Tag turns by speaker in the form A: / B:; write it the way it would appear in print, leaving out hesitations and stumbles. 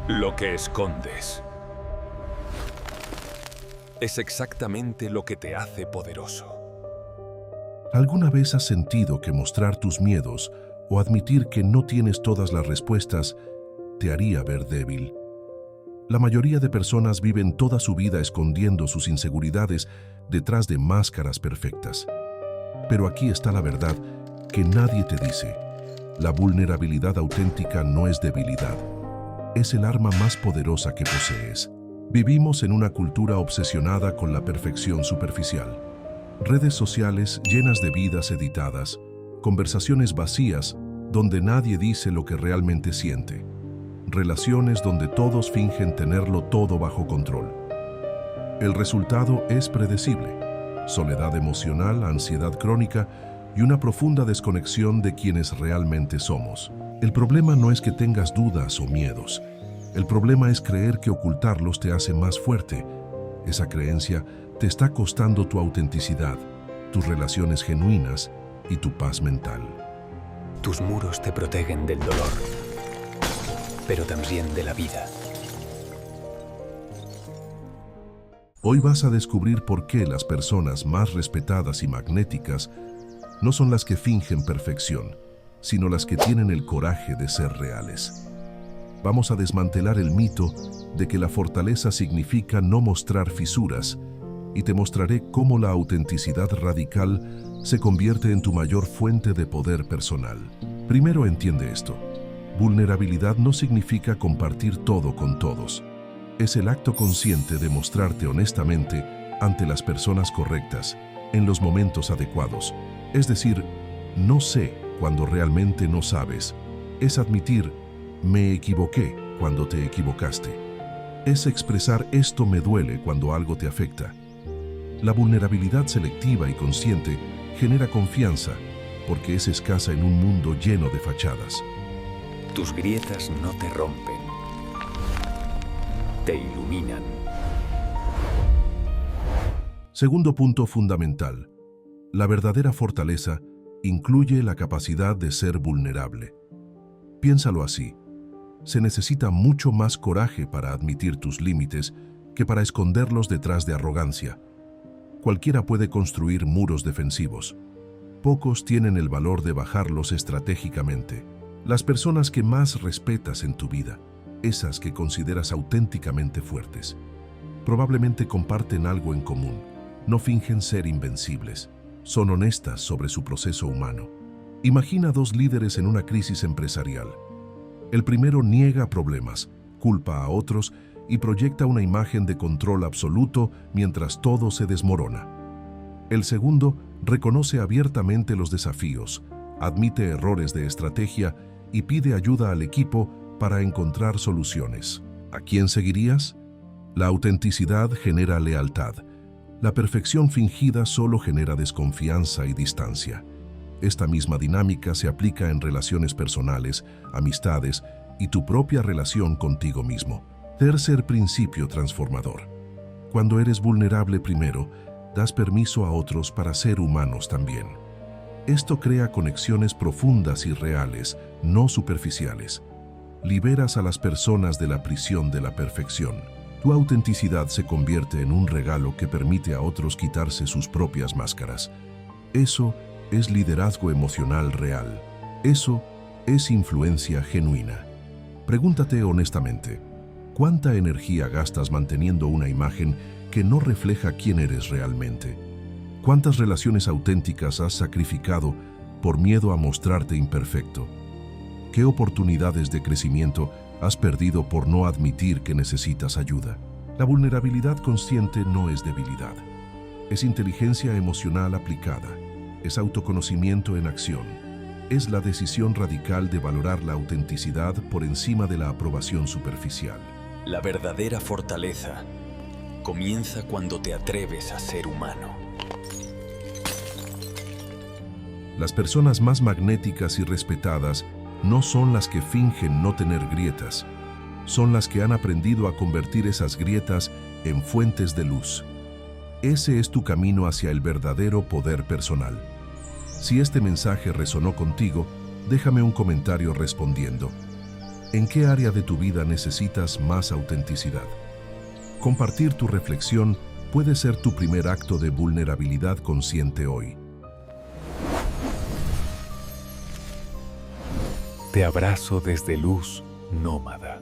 A: Lo que escondes es exactamente lo que te hace poderoso.
B: ¿Alguna vez has sentido que mostrar tus miedos o admitir que no tienes todas las respuestas te haría ver débil? La mayoría de personas viven toda su vida escondiendo sus inseguridades detrás de máscaras perfectas. Pero aquí está la verdad que nadie te dice. La vulnerabilidad auténtica no es debilidad. Es el arma más poderosa que posees. Vivimos en una cultura obsesionada con la perfección superficial. Redes sociales llenas de vidas editadas, conversaciones vacías donde nadie dice lo que realmente siente, relaciones donde todos fingen tenerlo todo bajo control. El resultado es predecible: soledad emocional, ansiedad crónica y una profunda desconexión de quienes realmente somos. El problema no es que tengas dudas o miedos. El problema es creer que ocultarlos te hace más fuerte. Esa creencia te está costando tu autenticidad, tus relaciones genuinas y tu paz mental.
A: Tus muros te protegen del dolor, pero también de la vida.
B: Hoy vas a descubrir por qué las personas más respetadas y magnéticas no son las que fingen perfección, sino las que tienen el coraje de ser reales. Vamos a desmantelar el mito de que la fortaleza significa no mostrar fisuras, y te mostraré cómo la autenticidad radical se convierte en tu mayor fuente de poder personal. Primero entiende esto: vulnerabilidad no significa compartir todo con todos. Es el acto consciente de mostrarte honestamente ante las personas correctas, en los momentos adecuados. Es decir, no sé cuando realmente no sabes. Es admitir, me equivoqué cuando te equivocaste. Es expresar, esto me duele cuando algo te afecta. La vulnerabilidad selectiva y consciente genera confianza, porque es escasa en un mundo lleno de fachadas.
A: Tus grietas no te rompen, te iluminan.
B: Segundo punto fundamental: la verdadera fortaleza incluye la capacidad de ser vulnerable. Piénsalo así: se necesita mucho más coraje para admitir tus límites que para esconderlos detrás de arrogancia. Cualquiera puede construir muros defensivos. Pocos tienen el valor de bajarlos estratégicamente. Las personas que más respetas en tu vida, esas que consideras auténticamente fuertes, probablemente comparten algo en común. No fingen ser invencibles. Son honestas sobre su proceso humano. Imagina dos líderes en una crisis empresarial. El primero niega problemas, culpa a otros y proyecta una imagen de control absoluto mientras todo se desmorona. El segundo reconoce abiertamente los desafíos, admite errores de estrategia y pide ayuda al equipo para encontrar soluciones. ¿A quién seguirías? La autenticidad genera lealtad. La perfección fingida solo genera desconfianza y distancia. Esta misma dinámica se aplica en relaciones personales, amistades y tu propia relación contigo mismo. Tercer principio transformador: cuando eres vulnerable primero, das permiso a otros para ser humanos también. Esto crea conexiones profundas y reales, no superficiales. Liberas a las personas de la prisión de la perfección. Tu autenticidad se convierte en un regalo que permite a otros quitarse sus propias máscaras. Eso es liderazgo emocional real. Eso es influencia genuina. Pregúntate honestamente: ¿cuánta energía gastas manteniendo una imagen que no refleja quién eres realmente? ¿Cuántas relaciones auténticas has sacrificado por miedo a mostrarte imperfecto? ¿Qué oportunidades de crecimiento has perdido por no admitir que necesitas ayuda? La vulnerabilidad consciente no es debilidad. Es inteligencia emocional aplicada. Es autoconocimiento en acción. Es la decisión radical de valorar la autenticidad por encima de la aprobación superficial.
A: La verdadera fortaleza comienza cuando te atreves a ser humano.
B: Las personas más magnéticas y respetadas no son las que fingen no tener grietas, son las que han aprendido a convertir esas grietas en fuentes de luz. Ese es tu camino hacia el verdadero poder personal. Si este mensaje resonó contigo, déjame un comentario respondiendo. ¿En qué área de tu vida necesitas más autenticidad? Compartir tu reflexión puede ser tu primer acto de vulnerabilidad consciente hoy.
A: Te abrazo desde Luz Nómada.